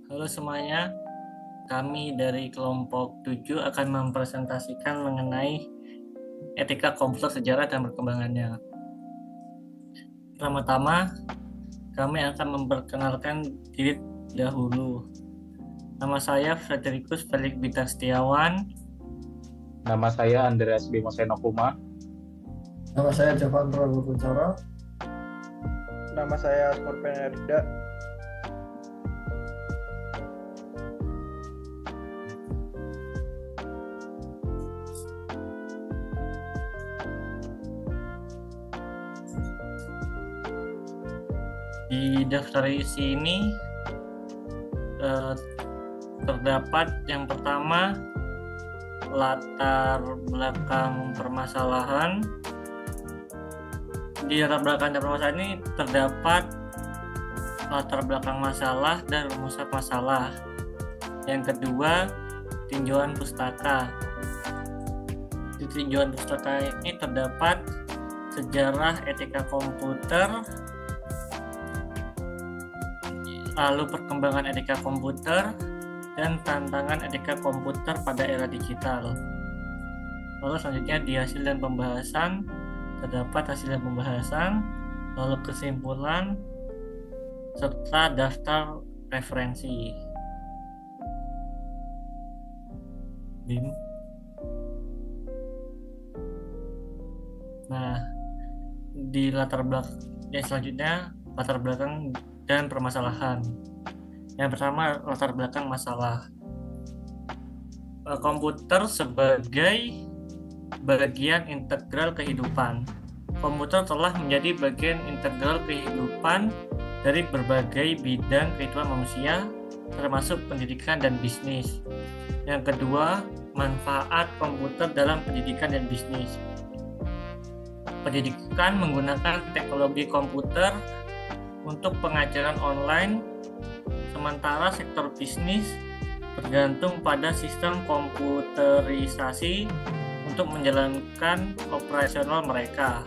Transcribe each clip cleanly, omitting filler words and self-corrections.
Halo semuanya, kami dari kelompok 7 akan mempresentasikan mengenai etika komputer sejarah dan perkembangannya. Pertama-tama, kami akan memperkenalkan diri dahulu. Nama saya Frederikus Felix Bintang Setiawan. Nama saya Andreas Bimo Senokuma. Nama saya Jovan Prabowo Kuncoro. Nama saya Asmur Penarida. Di daftar isi ini terdapat yang pertama latar belakang permasalahan. Di latar belakang permasalahan ini terdapat latar belakang masalah dan rumusan masalah. Yang kedua, tinjauan pustaka. Di tinjauan pustaka ini terdapat sejarah etika komputer, lalu perkembangan etika komputer, dan tantangan etika komputer pada era digital. Lalu selanjutnya di hasil dan pembahasan terdapat hasil dan pembahasan, lalu kesimpulan, serta daftar referensi. Bim. Nah, di latar belakang yang selanjutnya latar belakang dan permasalahan. Yang pertama, latar belakang masalah. Komputer sebagai bagian integral kehidupan. Komputer telah menjadi bagian integral kehidupan dari berbagai bidang kehidupan manusia, termasuk pendidikan dan bisnis. Yang kedua, manfaat komputer dalam pendidikan dan bisnis. Pendidikan menggunakan teknologi komputer untuk pengajaran online, sementara sektor bisnis bergantung pada sistem komputerisasi untuk menjalankan operasional mereka.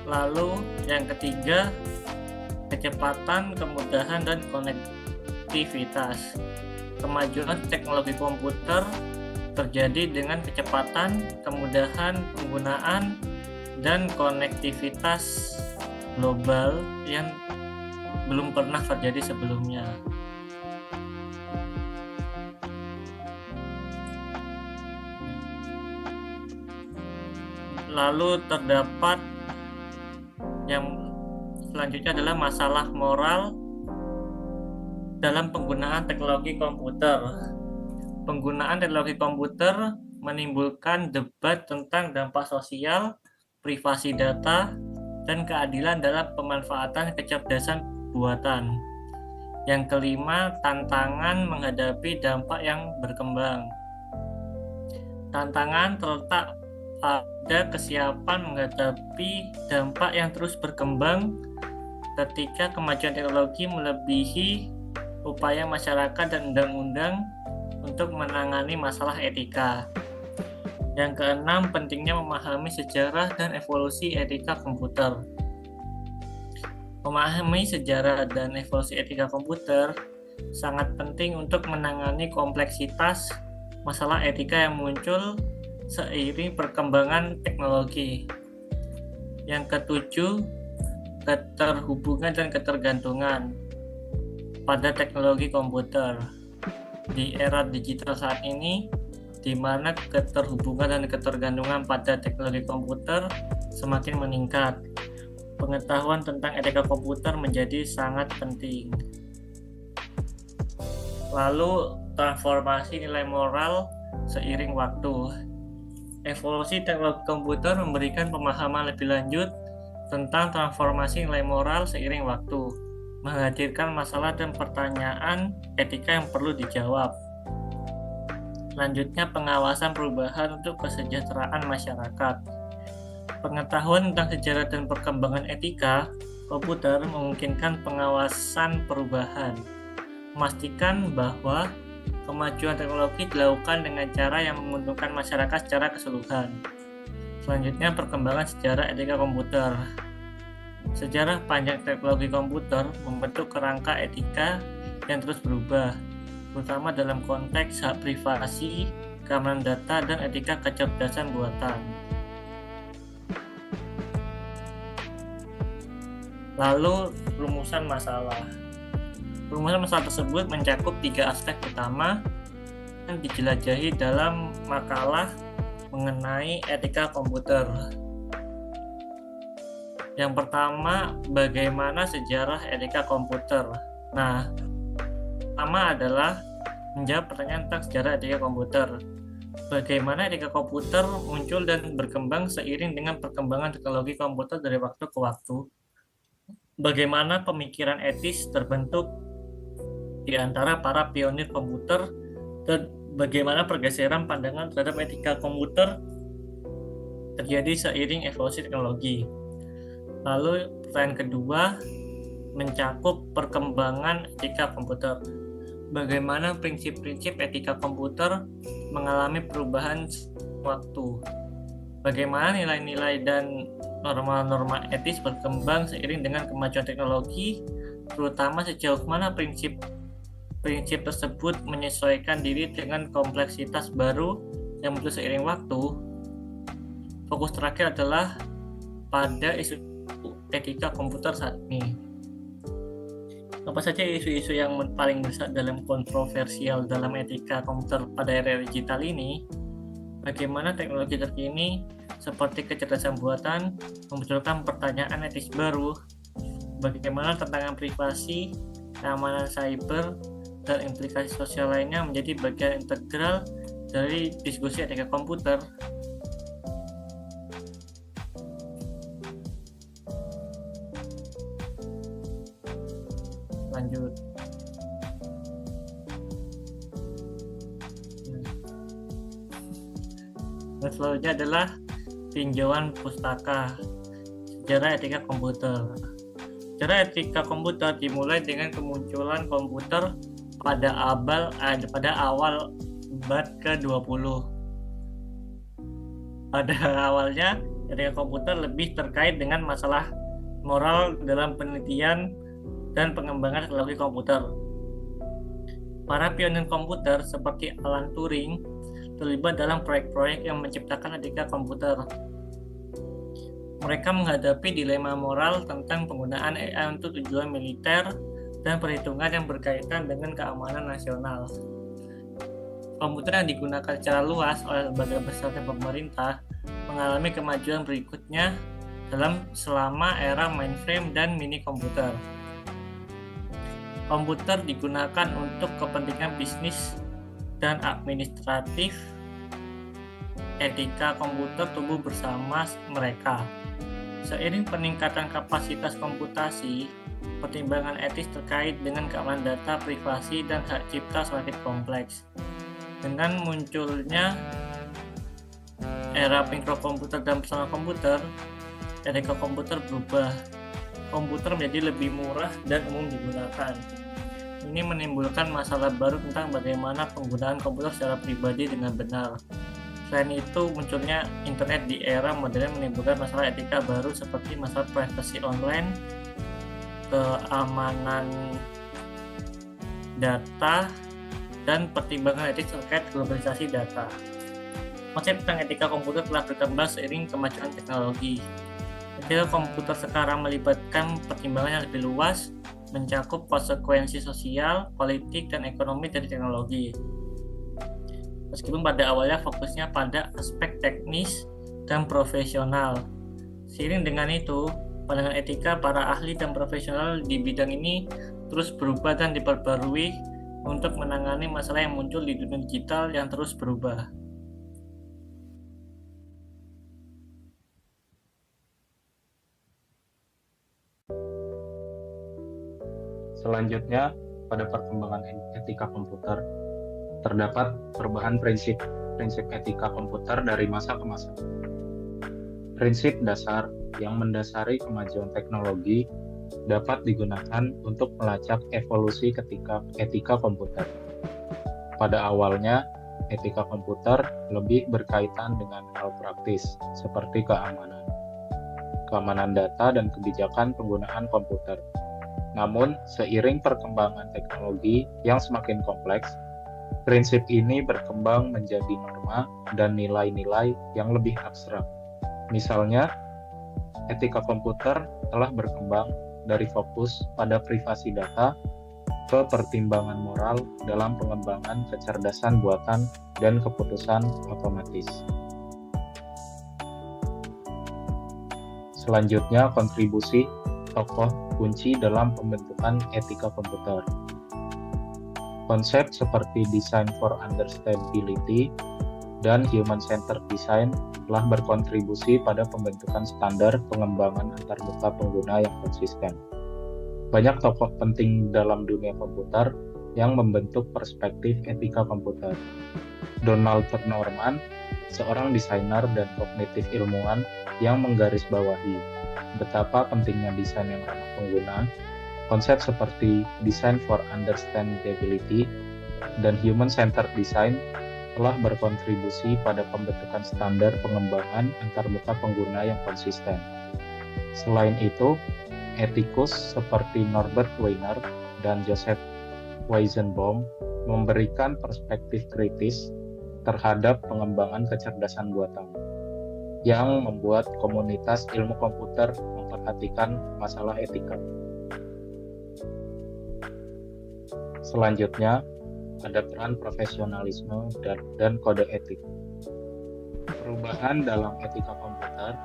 Lalu yang ketiga, kecepatan, kemudahan, dan konektivitas. Kemajuan teknologi komputer terjadi dengan kecepatan, kemudahan penggunaan, dan konektivitas global yang belum pernah terjadi sebelumnya. Lalu terdapat yang selanjutnya adalah masalah moral dalam penggunaan teknologi komputer. Penggunaan teknologi komputer menimbulkan debat tentang dampak sosial, privasi data, dan keadilan dalam pemanfaatan kecerdasan buatan. Yang kelima, tantangan menghadapi dampak yang berkembang. Tantangan terletak pada kesiapan menghadapi dampak yang terus berkembang ketika kemajuan teknologi melebihi upaya masyarakat dan undang-undang untuk menangani masalah etika. Yang keenam, pentingnya memahami sejarah dan evolusi etika komputer. Memahami sejarah dan evolusi etika komputer sangat penting untuk menangani kompleksitas masalah etika yang muncul seiring perkembangan teknologi. Yang ketujuh, keterhubungan dan ketergantungan pada teknologi komputer. Di era digital saat ini, di mana keterhubungan dan ketergantungan pada teknologi komputer semakin meningkat, pengetahuan tentang etika komputer menjadi sangat penting. Lalu, transformasi nilai moral seiring waktu. Evolusi teknologi komputer memberikan pemahaman lebih lanjut tentang transformasi nilai moral seiring waktu, menghadirkan masalah dan pertanyaan etika yang perlu dijawab. Selanjutnya, pengawasan perubahan untuk kesejahteraan masyarakat. Pengetahuan tentang sejarah dan perkembangan etika komputer memungkinkan pengawasan perubahan, memastikan bahwa kemajuan teknologi dilakukan dengan cara yang menguntungkan masyarakat secara keseluruhan. Selanjutnya, perkembangan sejarah etika komputer. Sejarah panjang teknologi komputer membentuk kerangka etika yang terus berubah, terutama dalam konteks hak privasi, keamanan data, dan etika kecerdasan buatan. Lalu, rumusan masalah. Rumusan masalah tersebut mencakup 3 aspek utama yang dijelajahi dalam makalah mengenai etika komputer. Yang pertama, bagaimana sejarah etika komputer. Nah, pertama adalah menjawab pertanyaan tentang sejarah etika komputer. Bagaimana etika komputer muncul dan berkembang seiring dengan perkembangan teknologi komputer dari waktu ke waktu. Bagaimana pemikiran etis terbentuk di antara para pionir komputer dan bagaimana pergeseran pandangan terhadap etika komputer terjadi seiring evolusi teknologi. Lalu pertanyaan kedua mencakup perkembangan etika komputer. Bagaimana prinsip-prinsip etika komputer mengalami perubahan waktu. Bagaimana nilai-nilai dan norma-norma etis berkembang seiring dengan kemajuan teknologi, terutama sejauh mana prinsip tersebut menyesuaikan diri dengan kompleksitas baru yang muncul seiring waktu. Fokus terakhir adalah pada isu etika komputer saat ini. Apa saja isu-isu yang paling besar dalam kontroversial dalam etika komputer pada era digital ini? Bagaimana teknologi terkini seperti kecerdasan buatan memunculkan pertanyaan etis baru? Bagaimana tantangan privasi, keamanan cyber, dan implikasi sosial lainnya menjadi bagian integral dari diskusi etika komputer? Lanjut. Dan selanjutnya adalah tinjauan pustaka sejarah etika komputer. Sejarah etika komputer dimulai dengan kemunculan komputer pada awal abad ke-20. Pada awalnya, etika komputer lebih terkait dengan masalah moral dalam penelitian dan pengembangan teknologi komputer. Para pionir komputer seperti Alan Turing terlibat dalam proyek-proyek yang menciptakan etika komputer. Mereka menghadapi dilema moral tentang penggunaan AI untuk tujuan militer dan perhitungan yang berkaitan dengan keamanan nasional. Komputer yang digunakan secara luas oleh lembaga besar dan pemerintah mengalami kemajuan berikutnya selama era mainframe dan mini komputer. Komputer digunakan untuk kepentingan bisnis dan administratif. Etika komputer tumbuh bersama mereka. Seiring peningkatan kapasitas komputasi, pertimbangan etis terkait dengan keamanan data, privasi, dan hak cipta semakin kompleks. Dengan munculnya era mikrokomputer dan personal komputer, etika komputer berubah. Komputer menjadi lebih murah dan umum digunakan. Ini menimbulkan masalah baru tentang bagaimana penggunaan komputer secara pribadi dengan benar. Selain itu, munculnya internet di era modern menimbulkan masalah etika baru seperti masalah privasi online, keamanan data, dan pertimbangan etis terkait globalisasi data. Konsep tentang etika komputer telah berkembang seiring kemajuan teknologi. Etika komputer sekarang melibatkan pertimbangan yang lebih luas, mencakup konsekuensi sosial, politik, dan ekonomi dari teknologi. Meskipun pada awalnya fokusnya pada aspek teknis dan profesional. Seiring dengan itu, pandangan etika para ahli dan profesional di bidang ini terus berubah dan diperbarui untuk menangani masalah yang muncul di dunia digital yang terus berubah. Selanjutnya, pada perkembangan etika komputer, terdapat perubahan prinsip etika komputer dari masa ke masa. Prinsip dasar yang mendasari kemajuan teknologi dapat digunakan untuk melacak evolusi etika komputer. Pada awalnya, etika komputer lebih berkaitan dengan hal praktis seperti keamanan data dan kebijakan penggunaan komputer. Namun, seiring perkembangan teknologi yang semakin kompleks, prinsip ini berkembang menjadi norma dan nilai-nilai yang lebih abstrak. Misalnya, etika komputer telah berkembang dari fokus pada privasi data ke pertimbangan moral dalam pengembangan kecerdasan buatan dan keputusan otomatis. Selanjutnya, kontribusi tokoh kunci dalam pembentukan etika komputer. Konsep seperti design for understandability dan human-centered design telah berkontribusi pada pembentukan standar pengembangan antarmuka pengguna yang konsisten. Banyak tokoh penting dalam dunia komputer yang membentuk perspektif etika komputer. Donald Norman, seorang desainer dan kognitif ilmuwan yang menggarisbawahi betapa pentingnya desain yang ramah pengguna, konsep seperti design for understandability dan human-centered design telah berkontribusi pada pembentukan standar pengembangan antarmuka pengguna yang konsisten. Selain itu, etikus seperti Norbert Wiener dan Joseph Weizenbaum memberikan perspektif kritis terhadap pengembangan kecerdasan buatan, yang membuat komunitas ilmu komputer memperhatikan masalah etika. Selanjutnya, ada peran profesionalisme dan kode etik. Perubahan dalam etika komputer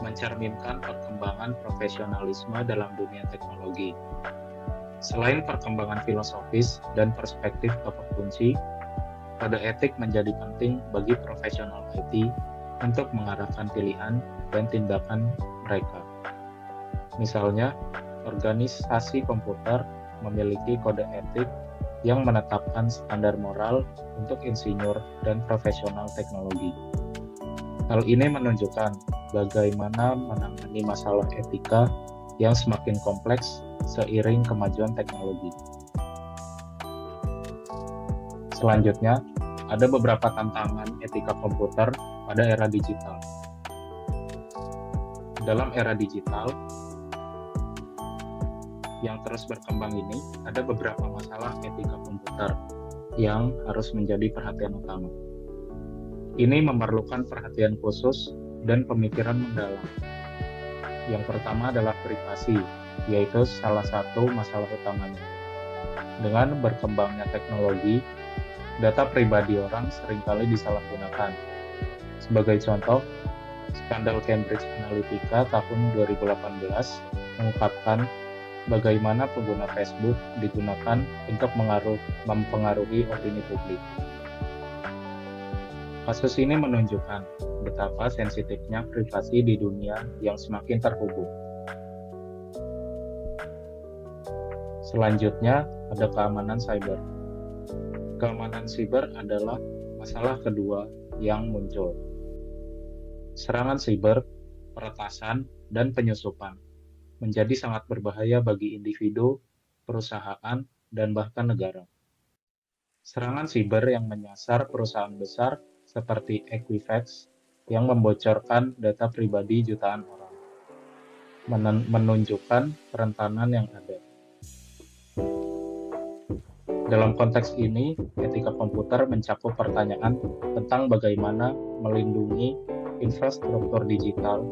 mencerminkan perkembangan profesionalisme dalam dunia teknologi. Selain perkembangan filosofis dan perspektif tokoh kunci, kode etik menjadi penting bagi profesional IT untuk mengarahkan pilihan dan tindakan mereka. Misalnya, organisasi komputer memiliki kode etik yang menetapkan standar moral untuk insinyur dan profesional teknologi. Hal ini menunjukkan bagaimana menangani masalah etika yang semakin kompleks seiring kemajuan teknologi. Selanjutnya, ada beberapa tantangan etika komputer pada era digital. Dalam era digital yang terus berkembang ini, ada beberapa masalah etika komputer yang harus menjadi perhatian utama. Ini memerlukan perhatian khusus dan pemikiran mendalam. Yang pertama adalah privasi, yaitu salah satu masalah utamanya. Dengan berkembangnya teknologi, data pribadi orang seringkali disalahgunakan. Sebagai contoh, skandal Cambridge Analytica tahun 2018 mengungkapkan bagaimana pengguna Facebook digunakan untuk mempengaruhi opini publik. Kasus ini menunjukkan betapa sensitifnya privasi di dunia yang semakin terhubung. Selanjutnya, ada keamanan cyber. Keamanan siber adalah masalah kedua yang muncul. Serangan siber, peretasan, dan penyusupan menjadi sangat berbahaya bagi individu, perusahaan, dan bahkan negara. Serangan siber yang menyasar perusahaan besar seperti Equifax yang membocorkan data pribadi jutaan orang, menunjukkan kerentanan yang ada. Dalam konteks ini, etika komputer mencakup pertanyaan tentang bagaimana melindungi infrastruktur digital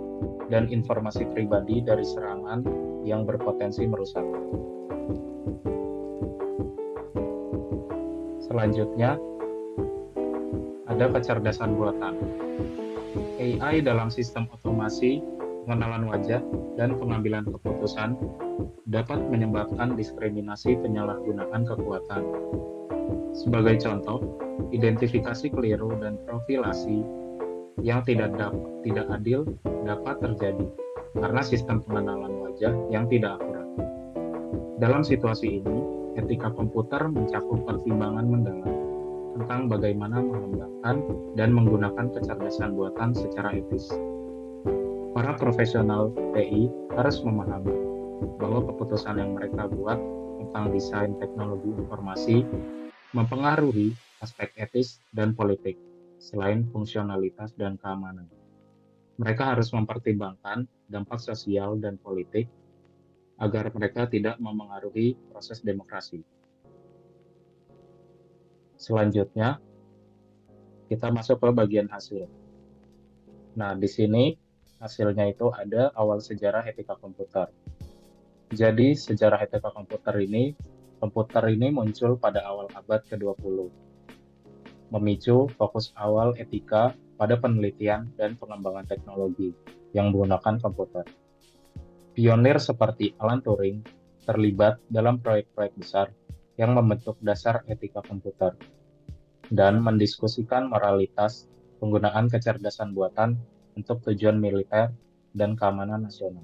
dan informasi pribadi dari serangan yang berpotensi merusak. Selanjutnya, ada kecerdasan buatan. AI dalam sistem otomasi, pengenalan wajah, dan pengambilan keputusan dapat menyebabkan diskriminasi penyalahgunaan kekuatan. Sebagai contoh, identifikasi keliru dan profilasi yang tidak adil dapat terjadi karena sistem pengenalan wajah yang tidak akurat. Dalam situasi ini, etika komputer mencakup pertimbangan mendalam tentang bagaimana mengembangkan dan menggunakan kecerdasan buatan secara etis. Para profesional TI harus memahami bahwa keputusan yang mereka buat tentang desain teknologi informasi mempengaruhi aspek etis dan politik, selain fungsionalitas dan keamanan. Mereka harus mempertimbangkan dampak sosial dan politik agar mereka tidak memengaruhi proses demokrasi. Selanjutnya, kita masuk ke bagian hasil. Nah, di sini hasilnya itu ada awal sejarah etika komputer. Jadi, sejarah etika komputer ini muncul pada awal abad ke-20, memicu fokus awal etika pada penelitian dan pengembangan teknologi yang menggunakan komputer. Pionir seperti Alan Turing terlibat dalam proyek-proyek besar yang membentuk dasar etika komputer dan mendiskusikan moralitas penggunaan kecerdasan buatan untuk tujuan militer dan keamanan nasional.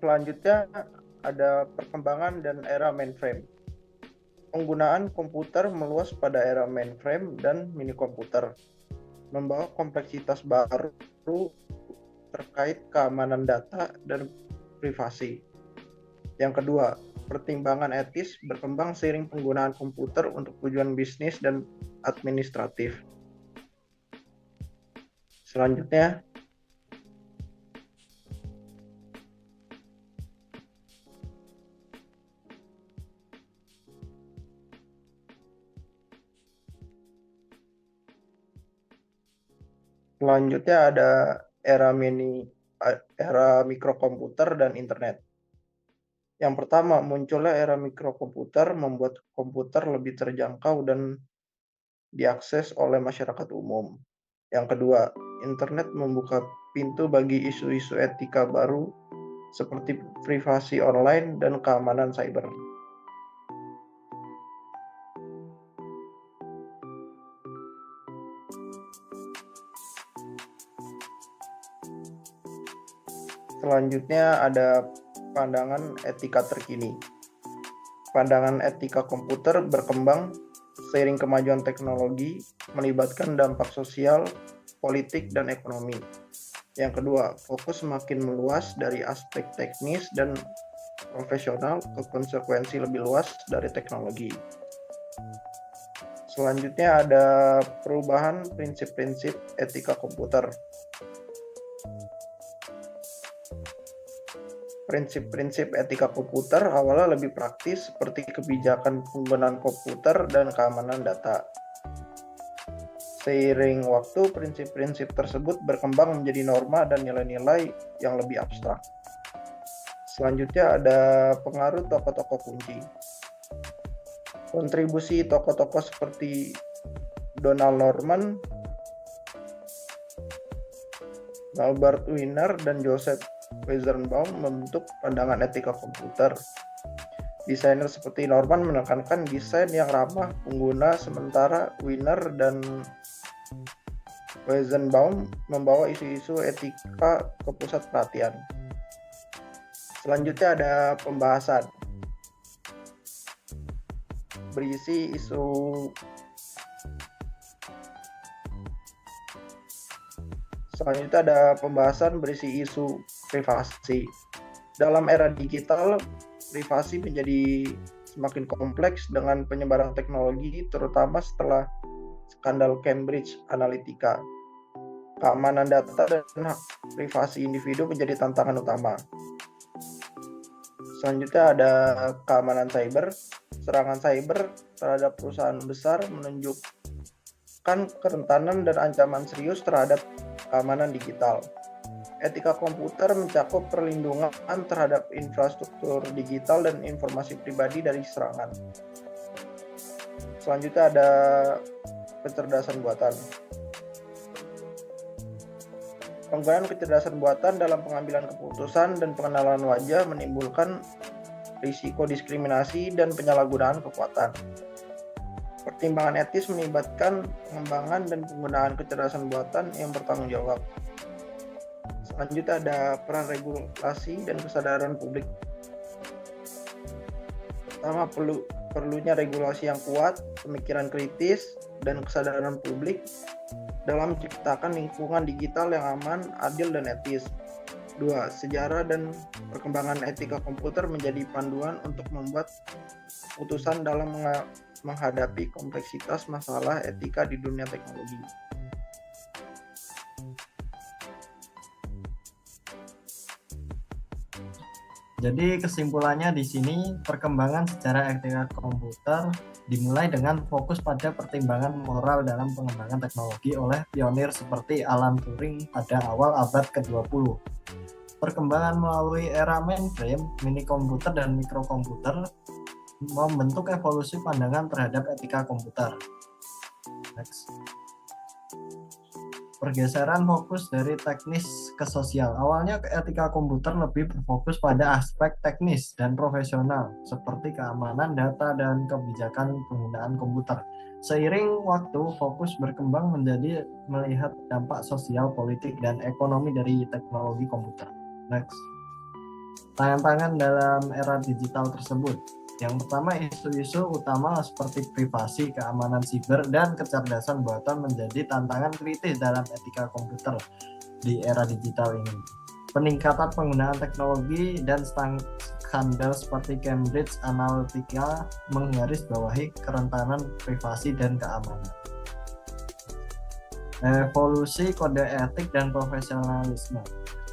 Selanjutnya ada perkembangan dan era mainframe. Penggunaan komputer meluas pada era mainframe dan mini komputer, membawa kompleksitas baru terkait keamanan data dan privasi. Yang kedua, pertimbangan etis berkembang seiring penggunaan komputer untuk tujuan bisnis dan administratif. Selanjutnya, ada era mikrokomputer dan internet. Yang pertama, munculnya era mikrokomputer membuat komputer lebih terjangkau dan diakses oleh masyarakat umum. Yang kedua, internet membuka pintu bagi isu-isu etika baru seperti privasi online dan keamanan cyber. Selanjutnya ada pandangan etika terkini. Pandangan etika komputer berkembang seiring kemajuan teknologi, melibatkan dampak sosial, politik, dan ekonomi. Yang kedua, fokus semakin meluas dari aspek teknis dan profesional ke konsekuensi lebih luas dari teknologi. Selanjutnya ada perubahan prinsip-prinsip etika komputer. Prinsip-prinsip etika komputer awalnya lebih praktis seperti kebijakan penggunaan komputer dan keamanan data. Seiring waktu, prinsip-prinsip tersebut berkembang menjadi norma dan nilai-nilai yang lebih abstrak. Selanjutnya ada pengaruh tokoh-tokoh kunci. Kontribusi tokoh-tokoh seperti Donald Norman, Norbert Wiener, dan Joseph Weizenbaum membentuk pandangan etika komputer. Desainer seperti Norman menekankan desain yang ramah pengguna, sementara Wiener dan Weizenbaum membawa isu-isu etika ke pusat perhatian. Selanjutnya ada pembahasan. Berisi isu privasi. Dalam era digital, privasi menjadi semakin kompleks dengan penyebaran teknologi, terutama setelah skandal Cambridge Analytica. Keamanan data dan hak privasi individu menjadi tantangan utama. Selanjutnya ada keamanan cyber. Serangan cyber terhadap perusahaan besar menunjukkan kerentanan dan ancaman serius terhadap keamanan digital. Etika komputer mencakup perlindungan terhadap infrastruktur digital dan informasi pribadi dari serangan. Selanjutnya ada kecerdasan buatan. Penggunaan kecerdasan buatan dalam pengambilan keputusan dan pengenalan wajah menimbulkan risiko diskriminasi dan penyalahgunaan kekuatan. Pertimbangan etis melibatkan pengembangan dan penggunaan kecerdasan buatan yang bertanggung jawab. Selanjutnya ada peran regulasi dan kesadaran publik. Pertama, perlunya regulasi yang kuat, pemikiran kritis, dan kesadaran publik dalam menciptakan lingkungan digital yang aman, adil, dan etis. 2. Sejarah dan perkembangan etika komputer menjadi panduan untuk membuat keputusan dalam menghadapi kompleksitas masalah etika di dunia teknologi. Jadi kesimpulannya di sini perkembangan sejarah etika komputer dimulai dengan fokus pada pertimbangan moral dalam pengembangan teknologi oleh pionir seperti Alan Turing pada awal abad ke-20. Perkembangan melalui era mainframe, mini komputer dan mikrokomputer membentuk evolusi pandangan terhadap etika komputer. Next. Pergeseran fokus dari teknis ke sosial. Awalnya etika komputer lebih berfokus pada aspek teknis dan profesional seperti keamanan data dan kebijakan penggunaan komputer. Seiring waktu, fokus berkembang menjadi melihat dampak sosial, politik, dan ekonomi dari teknologi komputer. Next. Tantangan dalam era digital tersebut. Yang pertama, isu-isu utama seperti privasi, keamanan siber, dan kecerdasan buatan menjadi tantangan kritis dalam etika komputer di era digital ini. Peningkatan penggunaan teknologi dan skandal seperti Cambridge Analytica menggarisbawahi kerentanan privasi dan keamanan. Evolusi kode etik dan profesionalisme.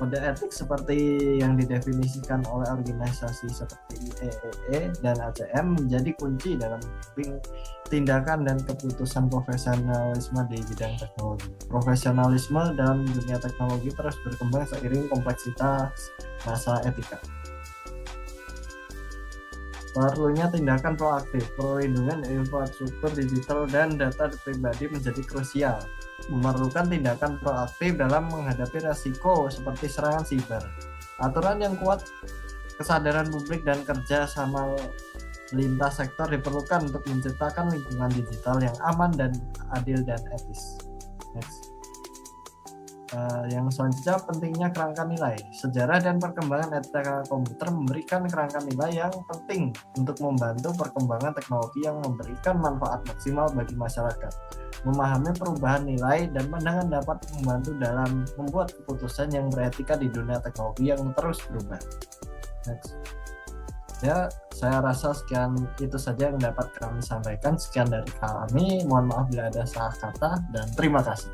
Kode etik seperti yang didefinisikan oleh organisasi seperti IEEE dan ACM menjadi kunci dalam membimbing tindakan dan keputusan profesionalisme di bidang teknologi. Profesionalisme dalam dunia teknologi terus berkembang seiring kompleksitas masalah etika. Perlunya tindakan proaktif, perlindungan infrastruktur digital dan data pribadi menjadi krusial. Memerlukan tindakan proaktif dalam menghadapi resiko seperti serangan siber. Aturan yang kuat, kesadaran publik dan kerja sama lintas sektor diperlukan untuk menciptakan lingkungan digital yang aman dan adil dan etis. Next. Yang selanjutnya pentingnya kerangka nilai. Sejarah dan perkembangan etika komputer memberikan kerangka nilai yang penting untuk membantu perkembangan teknologi yang memberikan manfaat maksimal bagi masyarakat. Memahami perubahan nilai dan pandangan dapat membantu dalam membuat keputusan yang beretika di dunia teknologi yang terus berubah. Next. Ya, saya rasa sekian itu saja yang dapat kami sampaikan. Sekian dari kami. Mohon maaf bila ada salah kata dan terima kasih.